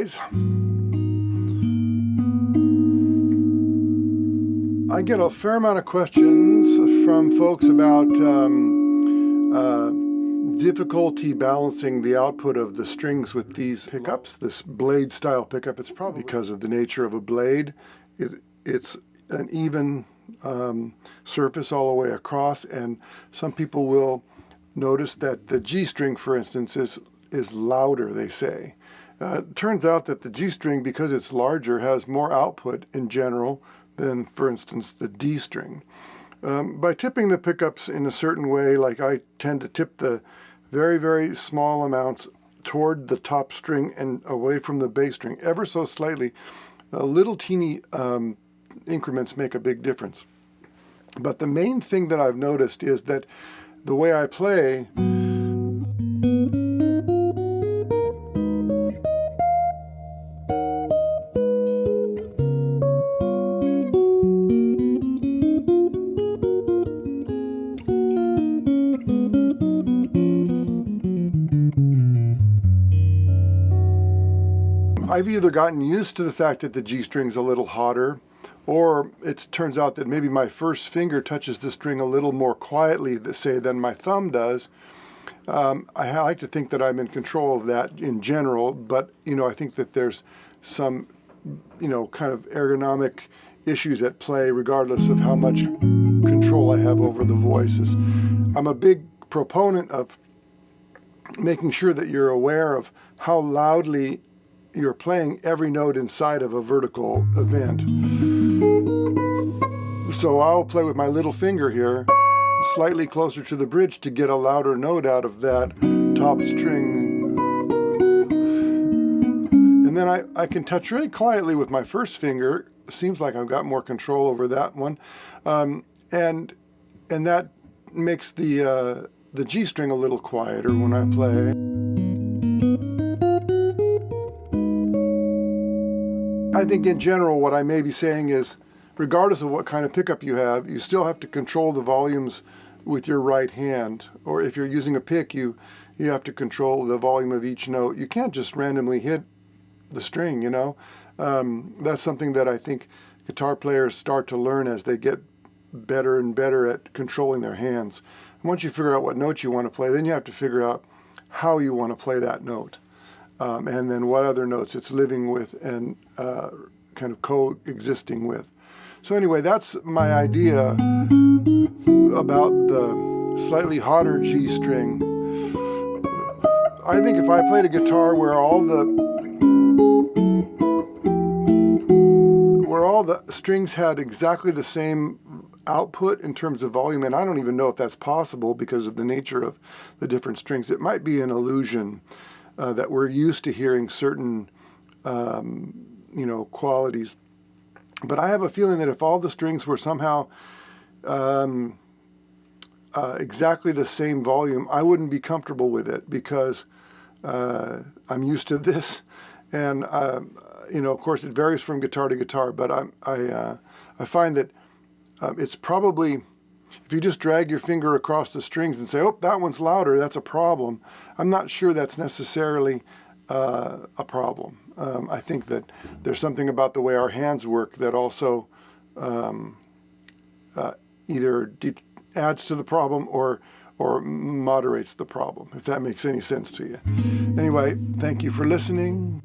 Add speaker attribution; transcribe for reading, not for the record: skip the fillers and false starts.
Speaker 1: guys. I get a fair amount of questions from folks about difficulty balancing the output of the strings with these pickups, this blade style pickup. It's probably because of the nature of a blade. It's an even surface all the way across, and some people will notice that the G string, for instance, is louder, they say. It turns out that the G string, because it's larger, has more output in general than, for instance, the D string. By tipping the pickups in a certain way, like I tend to tip the very, very small amounts toward the top string and away from the bass string, ever so slightly, little teeny increments make a big difference. But the main thing that I've noticed is that the way I play, I've either gotten used to the fact that the G string's a little hotter, or it turns out that maybe my first finger touches the string a little more quietly, say, than my thumb does. I like to think that I'm in control of that in general, but, I think that there's some, kind of ergonomic issues at play regardless of how much control I have over the voices. I'm a big proponent of making sure that you're aware of how loudly you're playing every note inside of a vertical event. So I'll play with my little finger here, slightly closer to the bridge to get a louder note out of that top string. And then I can touch really quietly with my first finger. Seems like I've got more control over that one. And that makes the G string a little quieter when I play. I think in general what I may be saying is, regardless of what kind of pickup you have, you still have to control the volumes with your right hand. Or if you're using a pick, you have to control the volume of each note. You can't just randomly hit the string, That's something that I think guitar players start to learn as they get better and better at controlling their hands. And once you figure out what note you want to play, then you have to figure out how you want to play that note. And then what other notes it's living with and kind of coexisting with. So anyway, that's my idea about the slightly hotter G string. I think if I played a guitar where all the strings had exactly the same output in terms of volume, and I don't even know if that's possible because of the nature of the different strings, it might be an illusion. That we're used to hearing certain, qualities. But I have a feeling that if all the strings were somehow exactly the same volume, I wouldn't be comfortable with it because I'm used to this. And, of course, it varies from guitar to guitar, but I find that it's probably, if you just drag your finger across the strings and say, oh, that one's louder, that's a problem, I'm not sure that's necessarily a problem. I think that there's something about the way our hands work that also either adds to the problem or moderates the problem, if that makes any sense to you. Anyway, thank you for listening.